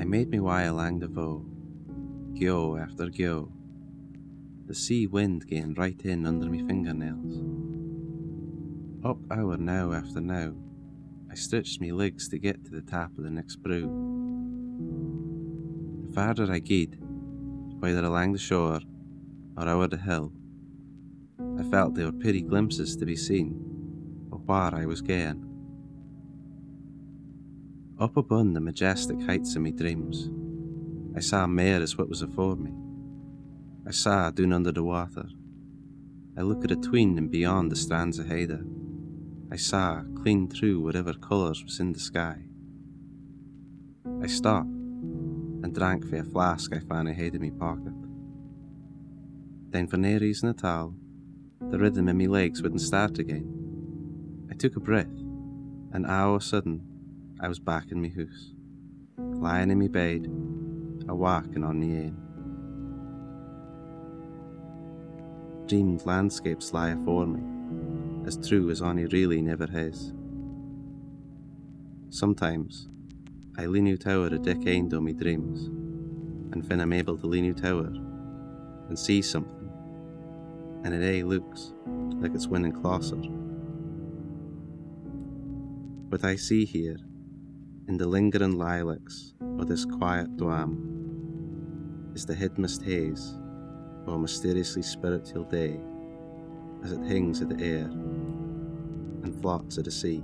I made me way along the voe, gyo after gyo, the sea wind gain right in under me fingernails. Up hour now after now, I stretched me legs to get to the top of the next brew. The farther I gaed, whether along the shore or over the hill, I felt there were pretty glimpses to be seen of where I was going. Up above the majestic heights of me dreams, I saw mair as what was afore me. I saw down under the water. I looked atween and beyond the strands of Haida. I saw clean through whatever colours was in the sky. I stopped and drank fae a flask I found I had in me pocket. Then for nae reason at all, the rhythm in me legs wouldn't start again. I took a breath, and all of a sudden I was back in me house, lying in me bed, a walking on the ain. Dreamed landscapes lie afore me, as true as ony really never has. Sometimes I lean out over a dick end o' me dreams, and when I'm able to lean out over and see something, and it aye looks like it's winning closer. What I see here, in the lingering lilacs of this quiet dwam, is the hidmist haze of a mysteriously spiritual day as it hangs at the air and floats at the sea.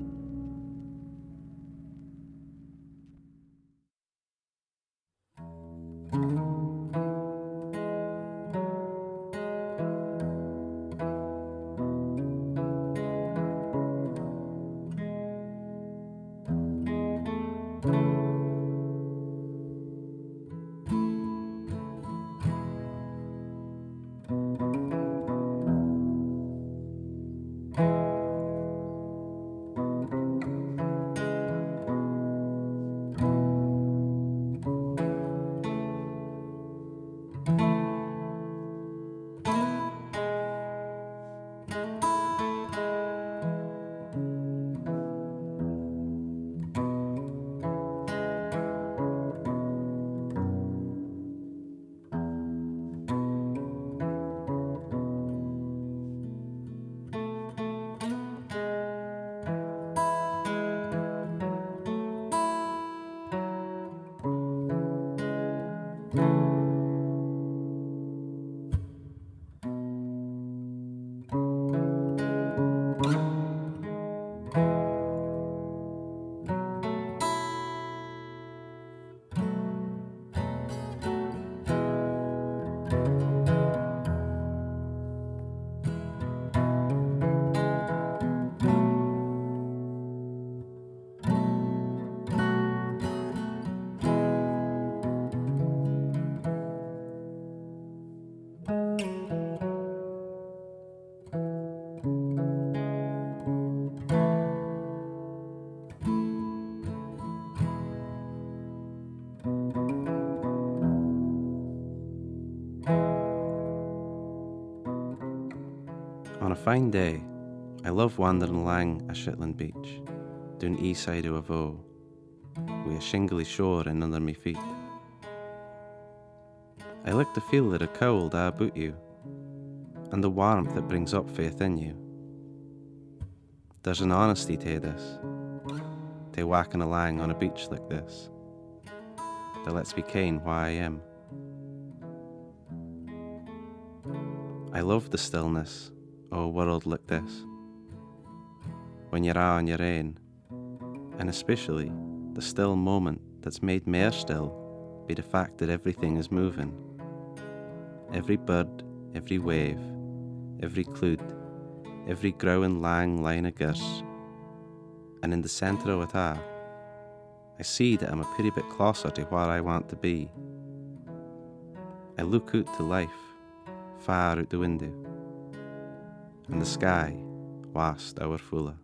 On a fine day, I love wandering along a Shetland beach, down east side of a voe, with a shingly shore in under me feet. I like to feel the cold about you, and the warmth that brings up faith in you. There's an honesty to this, to walking along on a beach like this, that lets me ken who I am. I love the stillness of a world like this, when you're on your own, and especially the still moment that's made more still by the fact that everything is moving. Every bird, every wave, every cloud, every growing lang line of girths, and in the centre of it all, I see that I'm a pretty bit closer to where I want to be. I look out to life, far out the window, and the sky vast overfull.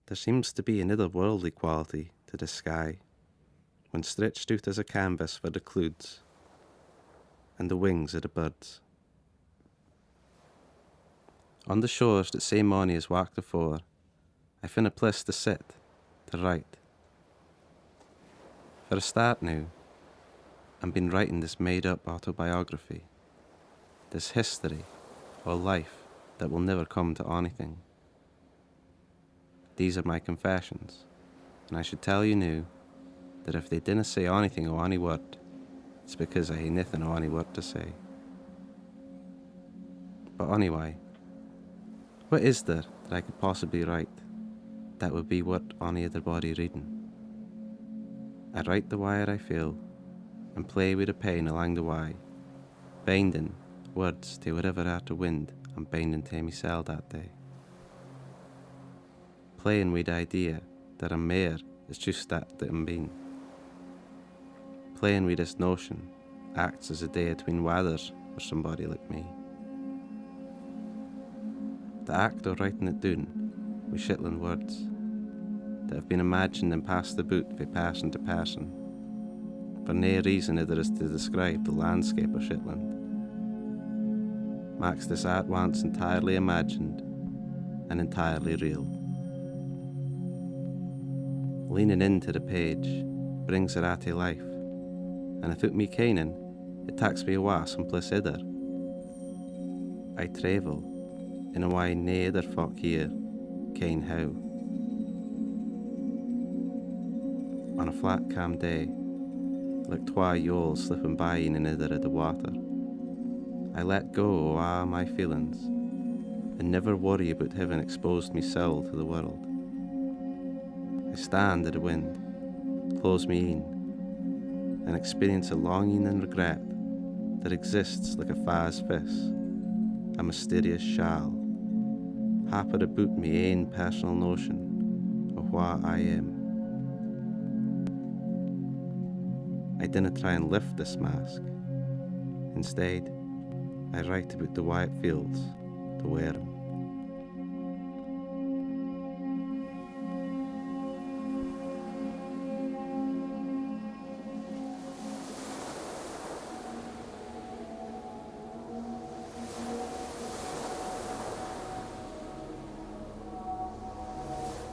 There seems to be an otherworldly quality to the sky when stretched out as a canvas for the clouds and the wings of the birds. On the shores that same morning as walked afore, I find a place to sit, to write. For a start now, I've been writing this made-up autobiography, this history or life that will never come to anything. These are my confessions, and I should tell you now that if they didn't say anything or any word, it's because I hae nothing or any word to say. But anyway, what is there that I could possibly write that would be worth any other body reading? I write the wire I feel, and play with a pen along the way, binding words to whatever out the wind I'm binding to mysel that day. Playing with the idea that I'm mere is just that I'm being. Playing with this notion acts as a day between weathers for somebody like me. The act of writing it down with Shetland words that have been imagined and passed about from person to person, for no reason other is to describe the landscape of Shetland, makes this art once entirely imagined and entirely real. Leaning into the page brings it out to life, and without me kenning, it takes me away someplace other. I travel in a way no other folk here ken how. On a flat calm day, like twa yawls slipping by in another of the water, I let go of all my feelings and never worry about having exposed me soul to the world. I stand at the wind, close me in, and experience a longing and regret that exists like a fast fish, a mysterious shell, happy about me own personal notion of what I am. I didn't try and lift this mask. Instead, I write about the way it feels to wear them.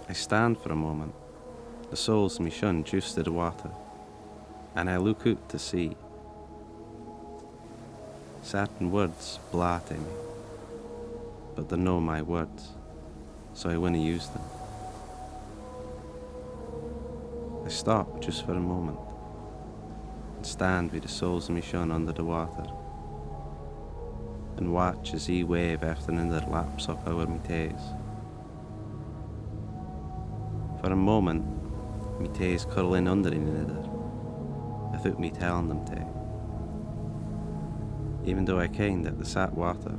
I stand for a moment, the soles me shun just to the water, and I look out to sea. Certain words blah to me, but they're no my words, so I winna use them. I stop just for a moment, and stand with the soles of me shun under the water, and watch as he wave after another laps up over me toes. For a moment, me toes curl in under another, without me telling them to. Even though I ken that the sat water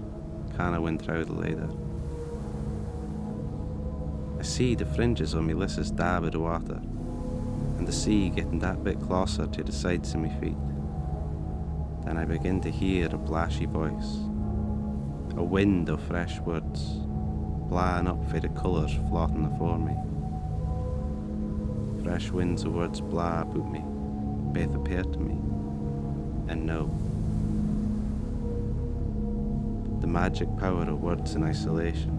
canna win through the leather. I see the fringes of me lisses dab of the water, and the sea getting that bit closer to the sides of me feet. Then I begin to hear a blashy voice, a wind of fresh words, blowing up for the colours floating afore me. Fresh winds of words blaw about me, both appear to me, and no. the magic power of words in isolation,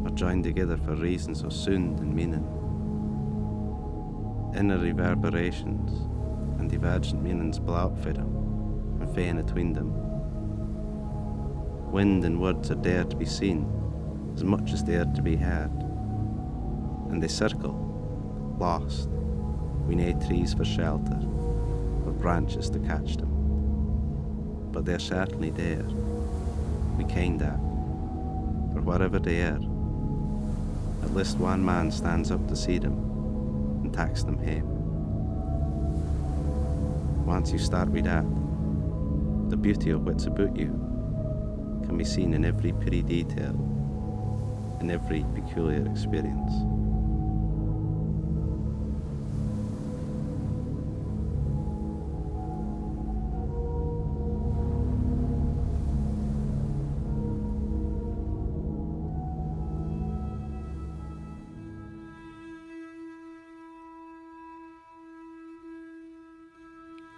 or joined together for reasons of sound and meaning. Inner reverberations and divergent meanings blow up for them, and fain atween them. Wind and words are dared to be seen, as much as dared to be heard, and they circle, lost, we nae trees for shelter, or branches to catch them. But they're certainly there, we ken that, for wherever they are, at least one man stands up to see them, and takes them home. Once you start with that, the beauty of what's about you can be seen in every pretty detail, in every peculiar experience.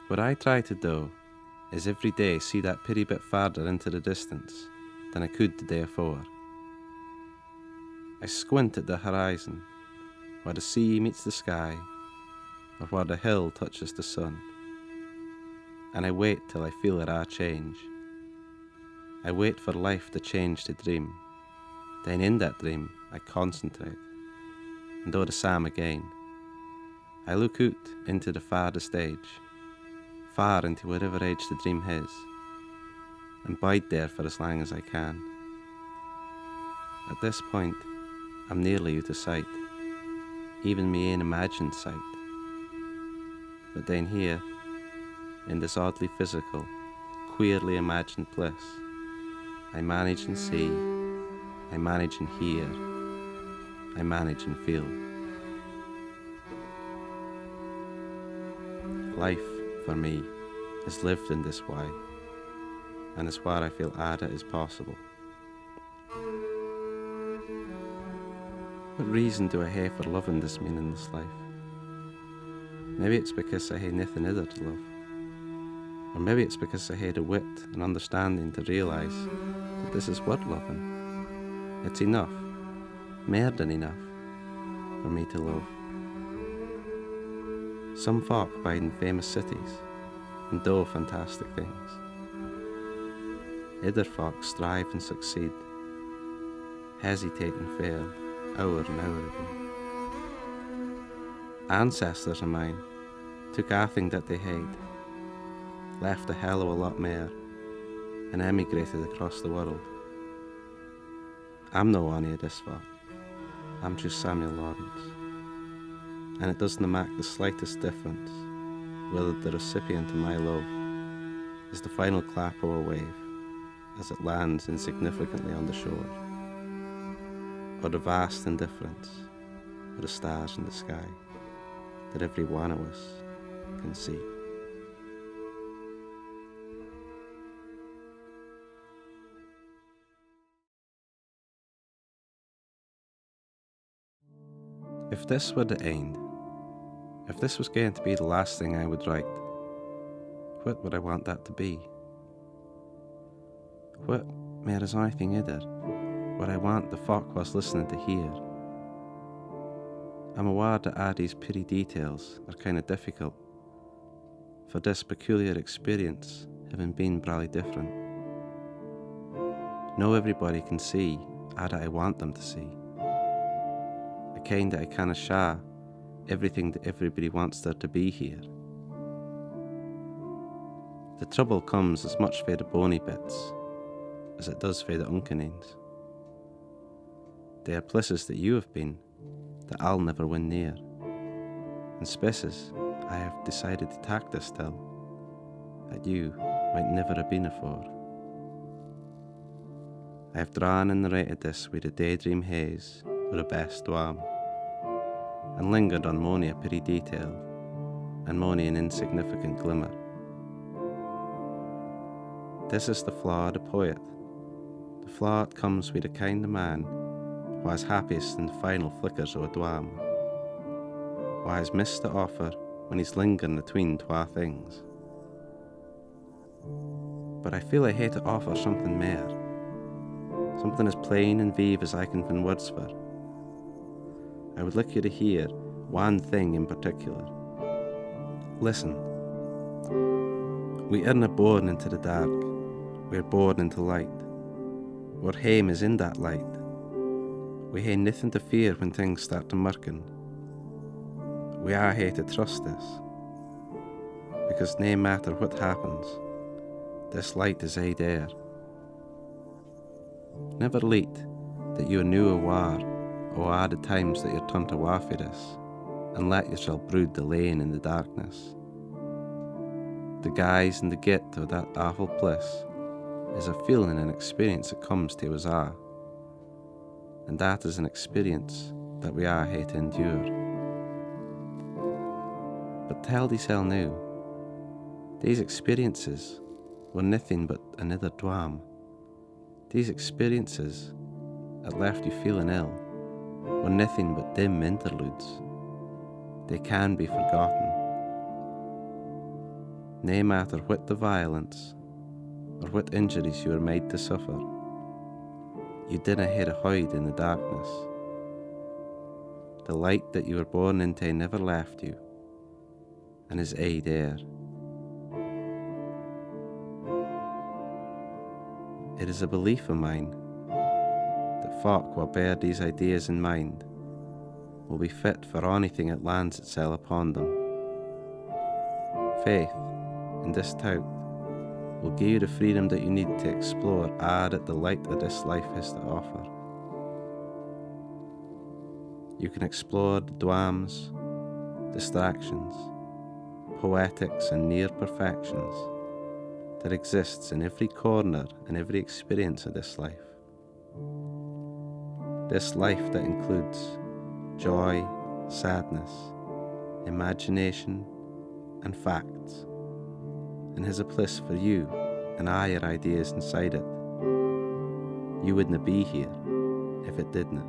What I try to do is every day see that pretty bit farther into the distance than I could the day afore. I squint at the horizon, where the sea meets the sky, or where the hill touches the sun, and I wait till I feel it a change. I wait for life to change to dream, then in that dream I concentrate, and do the same again. I look out into the farthest age, far into whatever age the dream has, and bide there for as long as I can. At this point, I'm nearly out of sight, even me ain imagined sight. But then here, in this oddly physical, queerly imagined bliss, I manage and see, I manage and hear, I manage and feel. Life, for me, is lived in this way, and is where I feel ada is possible. What reason do I hae for loving this meaningless life? Maybe it's because I hae nothing other to love. Or maybe it's because I hae the wit and understanding to realise that this is worth loving. It's enough, more than enough, for me to love. Some folk bide in famous cities and do fantastic things. Other folk strive and succeed, hesitate and fail, hour and hour again. Ancestors of mine took everything that they had, left a hell of a lot more, and emigrated across the world. I'm no one of this folk. I'm just Samuel Laurence. And it doesn't make the slightest difference whether the recipient of my love is the final clap of a wave as it lands insignificantly on the shore, or the vast indifference of the stars in the sky that every one of us can see. If this were the end, if this was going to be the last thing I would write, what would I want that to be? What, more as anything other, would I want the folk was listening to hear? I'm aware that all these pretty details are kind of difficult, for this peculiar experience having been probably different. No everybody can see all that I want them to see. A kind that I canna show everything that everybody wants there to be here. The trouble comes as much for the bony bits as it does for the uncanines. There are places that you have been that I'll never win near, and spaces I have decided to take this till that you might never have been afore. I have drawn and narrated this with a daydream haze or a best dwam, and lingered on mony a pretty detail and mony an insignificant glimmer. This is the flaw of the poet, the flaw that comes with the kind of man who is happiest in the final flickers of a dwam, who has missed the offer when he's lingering between twa things. but I feel I hae to offer something mair. Something as plain and vive as I can find words for. I would like you to hear one thing in particular. Listen. We aren't born into the dark, we're born into light. Our hame is in that light. We hae nothing to fear when things start to murken. We are hae to trust this, because no matter what happens, this light is aye there. Never let that you are new aware or are the times that you're turned away for this, and let yourself brood alone in the darkness. The guise and the get of that awful bliss is a feeling and experience that comes to us all, and that is an experience that we are hae to endure. But tell thysel now, these experiences were nothing but another dwam. These experiences that left you feeling ill were nothing but dim interludes. They can be forgotten. No matter what the violence or what injuries you were made to suffer, you dinna hae to hide in the darkness. The light that you were born into never left you, and is aye there. It is a belief of mine that folk will bear these ideas in mind will be fit for anything that lands itself upon them. Faith in this tout will give you the freedom that you need to explore all that the light of this life has to offer. You can explore the dwams, distractions, poetics and near perfections that exists in every corner and every experience of this life. This life that includes joy, sadness, imagination and facts, and has a place for you and all your ideas inside it. You wouldn't be here if it didn't.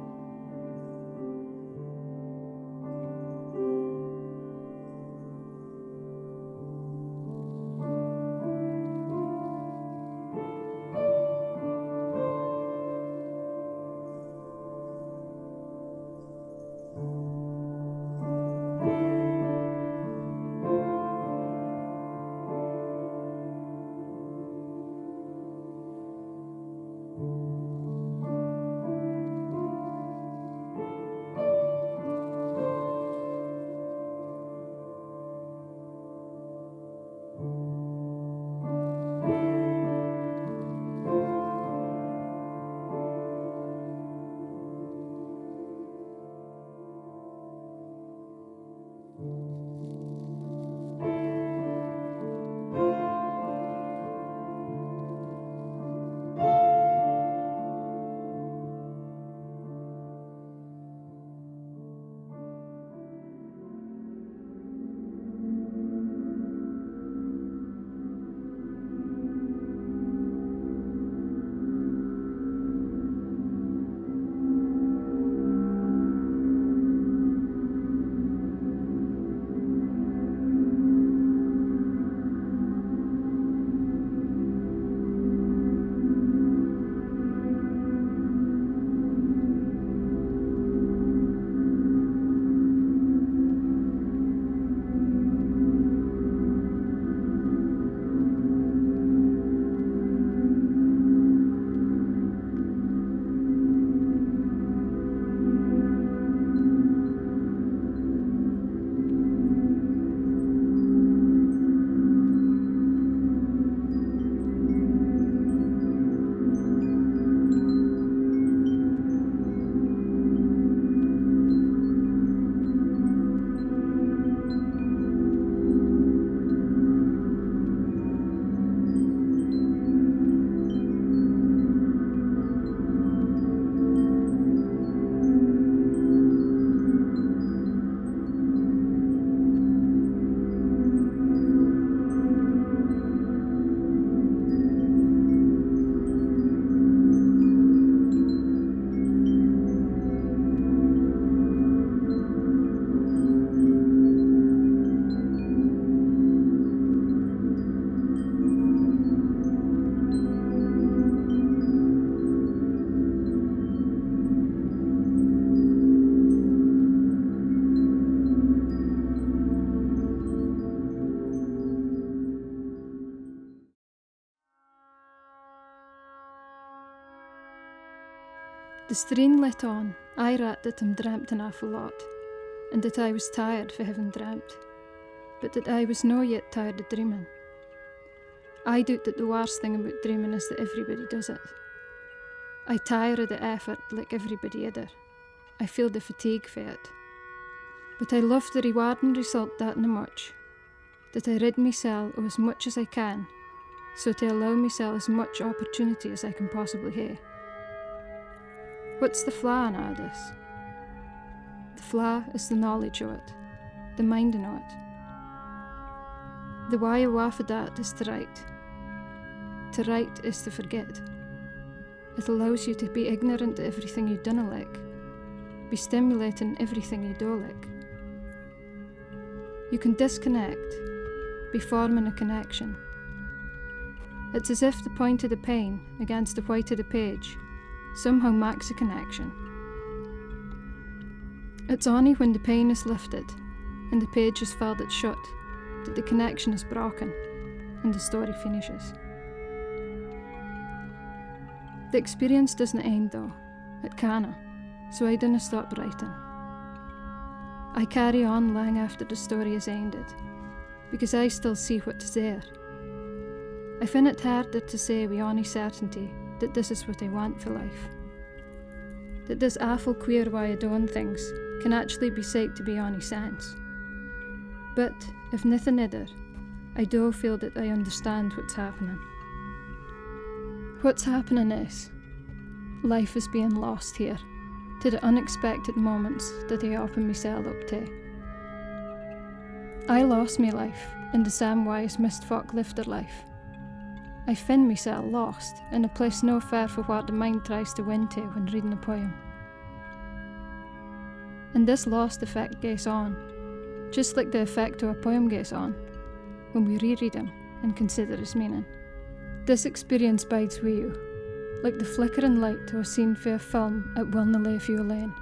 The strain let on, I rat that I'm dreamt an awful lot, and that I was tired for having dreamt, but that I was no yet tired of dreaming. I doubt that the worst thing about dreaming is that everybody does it. I tire of the effort like everybody other. I feel the fatigue for it. But I love the rewarding result that na much, that I rid mysel of as much as I can, so to allow mysel as much opportunity as I can possibly hae. What's the flaw in all this? The flaw is the knowledge of it, the minding of it. The why of that is to write. To write is to forget. It allows you to be ignorant of everything you dunna like, be stimulating everything you do like. You can disconnect, be forming a connection. It's as if the point of the pen against the white of the page somehow marks a connection. It's only when the pen is lifted and the page is folded shut that the connection is broken and the story finishes. The experience doesn't end though, it canna, so I dinna stop writing. I carry on long after the story is ended, because I still see what's there. I find it harder to say with any certainty that this is what I want for life. That this awful queer way of doing things can actually be said to be any sense. But, if nothing other, I do feel that I understand what's happening. What's happening is, life is being lost here, to the unexpected moments that I open myself up to. I lost my life in the same way as most folk live their life. I find myself lost in a place no far from where the mind tries to win to when reading a poem. And this lost effect goes on, just like the effect of a poem goes on, when we reread him and consider its meaning. This experience bides with you, like the flickering light of a scene for a film it will na leave you alone.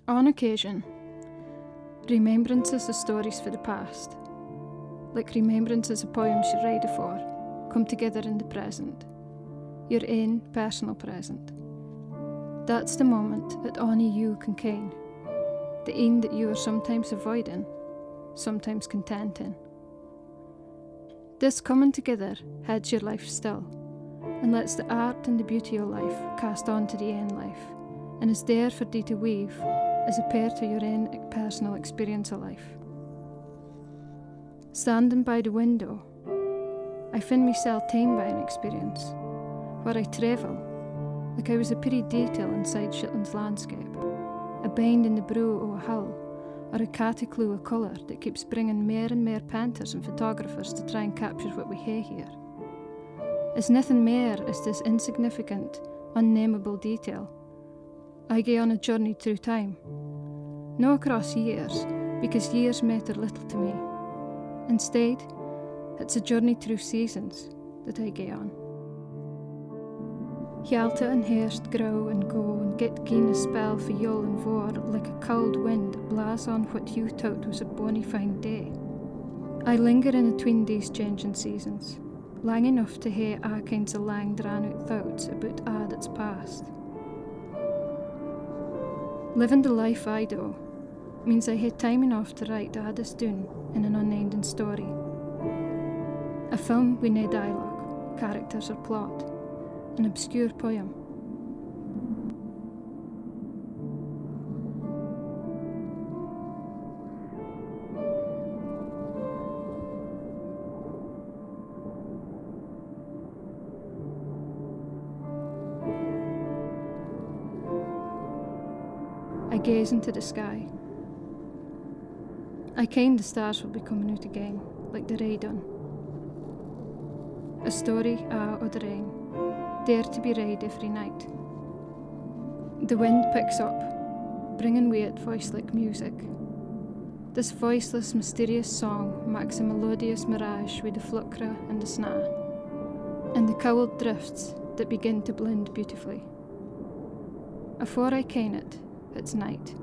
On occasion, remembrances of stories for the past, like remembrances of poems you read afore, come together in the present, your own personal present. That's the moment that only you can ken, the ain that you are sometimes avoiding, sometimes content in. This coming together hides your life still, and lets the art and the beauty of life cast on to the own life, and is there for thee to weave as a pair to your own personal experience of life. Standing by the window, I find myself tamed by an experience, where I travel, like I was a pretty detail inside Shetland's landscape, a bend in the brow of a hill, or a cataclue of colour that keeps bringing more and more painters and photographers to try and capture what we hae here. As nothing more as this insignificant, unnameable detail, I go on a journey through time. No across years, because years matter little to me. Instead, it's a journey through seasons that I go on. Hjalta and Hearst grow and go and get keen a spell for Yule and Vor, like a cold wind that blaws on what you thought was a bonny fine day. I linger in between these changing seasons, lang enough to hear a' kinds of lang drawn out thoughts about a' that's past. Living the life I do means I had time enough to write a' this down in an unending story. A film with no dialogue, characters or plot, an obscure poem. I gaze into the sky. I ken the stars will be coming out again, like the rain done. A story out of the rain, there to be read every night. The wind picks up, bringing with it voice like music. This voiceless, mysterious song makes a melodious mirage with the flucra and the sna, and the cowled drifts that begin to blend beautifully. Afore I ken it, it's night,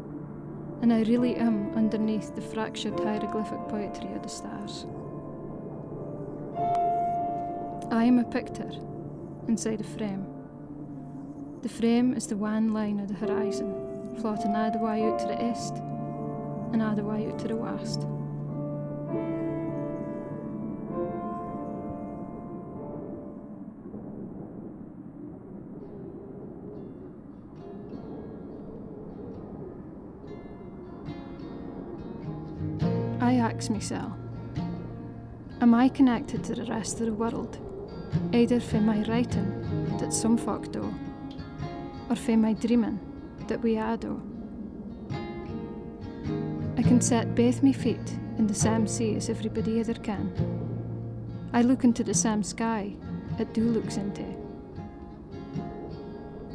and I really am underneath the fractured hieroglyphic poetry of the stars. I am a picture inside a frame. The frame is the wan line of the horizon, floating a' the way out to the east and a' the way out to the west. I ask myself, am I connected to the rest of the world, either for my writing that some folk do, or for my dreaming that we a' do? I can set both my feet in the same sea as everybody other can. I look into the same sky it do looks into.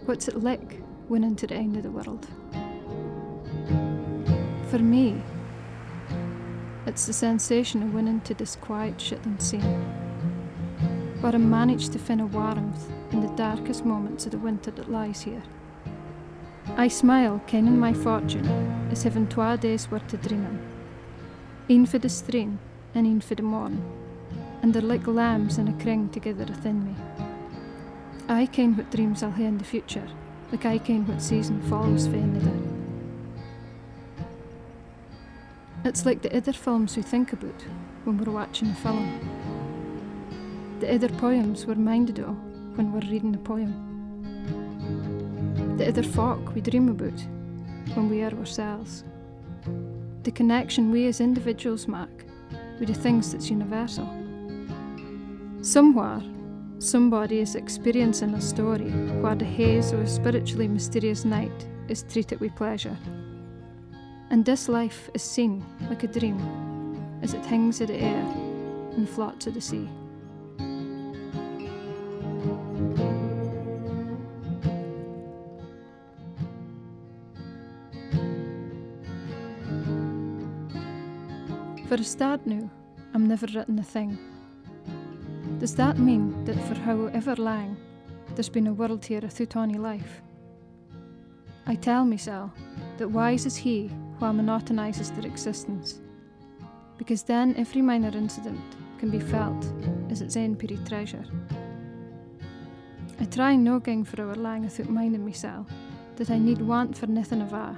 What's it like winning to the end of the world? For me, it's the sensation of winning to this quiet Shetland scene, where I managed to find a warmth in the darkest moments of the winter that lies here. I smile, kenning my fortune is having 2 days' worth of dreaming, een for the strain and een for the morn, and they're like lambs in a cring together within me. I ken what dreams I'll hae in the future, like I ken what season follows for another. It's like the other films we think about when we're watching a film. The other poems we're minded of when we're reading a poem. The other folk we dream about when we are ourselves. The connection we as individuals make with the things that's universal. Somewhere, somebody is experiencing a story where the haze of a spiritually mysterious night is treated with pleasure. And this life is seen like a dream as it hangs in the air and floats to the sea. For a start now, I'm never written a thing. Does that mean that for however long there's been a world here without any life? I tell myself that wise is he who monotonises their existence, because then every minor incident can be felt as its own pure treasure. I try no gang for our lang without minding myself that I need want for nothing of a.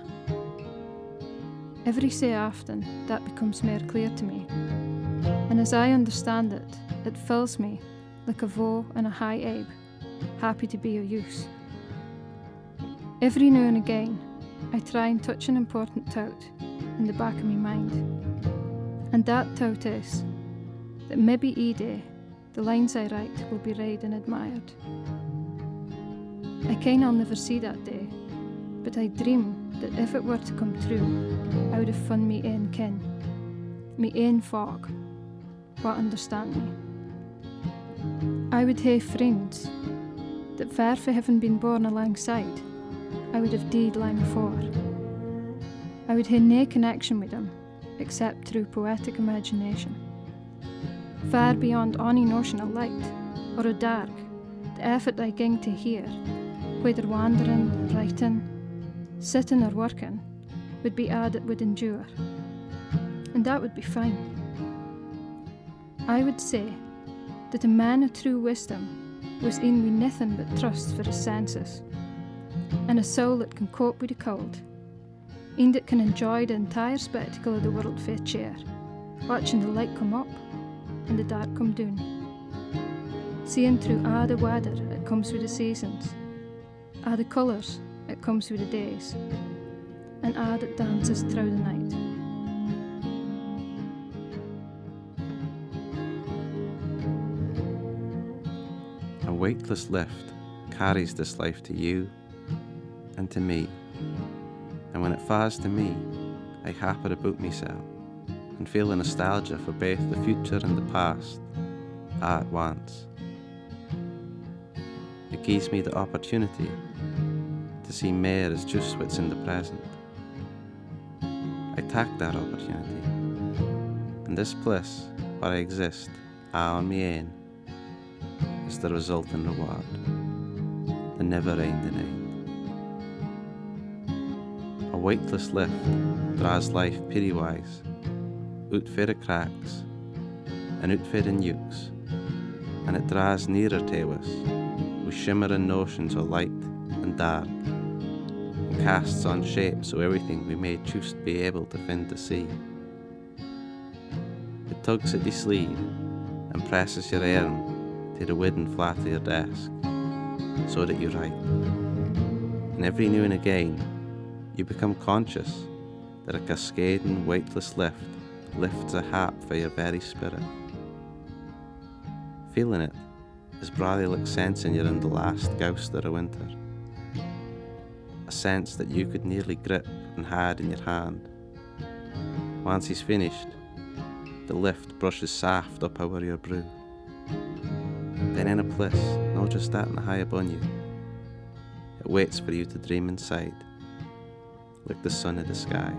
Every so often that becomes more clear to me, and as I understand it, it fills me like a voe in a high ebb, happy to be of use. Every now and again, I try and touch an important thought in the back of my mind, and that thought is that maybe one day the lines I write will be read and admired. I ken I'll never see that day, but I dream that if it were to come true, I would have found me ain kin, me ain folk, what understand me. I would hae friends that far for having been born alongside, I would have died long afore. I would hae nae connection with them, except through poetic imagination. Far beyond any notion of light, or of dark, the effort I ging to hear, whether wandering, writing, sitting or working, would be all that would endure. And that would be fine. I would say that a man of true wisdom was in with nothing but trust for his senses, and a soul that can cope with the cold, and that can enjoy the entire spectacle of the world for a chair, watching the light come up and the dark come down, seeing through all the weather that comes with the seasons, all the colours that comes with the days, and all that dances through the night. A weightless lift carries this life to you and to me, and when it falls to me, I harper about myself and feel a nostalgia for both the future and the past all at once. It gives me the opportunity to see more as just what's in the present. I take that opportunity And this place, where I exist, all on me ain, is the resulting reward, the never-ending end. A weightless lift draws life pity-wise, out fae the cracks, and out fae the nukes, and it draws nearer to us, with shimmering notions of light and dark, and casts on shape so everything we may just be able to fin to see. It tugs at the sleeve and presses your arm to the wooden flat of your desk, so that you write. And every now and again, you become conscious that a cascading, weightless lift lifts a hat for your very spirit. Feeling it is brother like sensing you're in the last ghost of the winter. A sense that you could nearly grip and hide in your hand. Once he's finished, the lift brushes soft up over your brow. Then in a place, not just that and high upon you, it waits for you to dream inside, like the sun in the sky.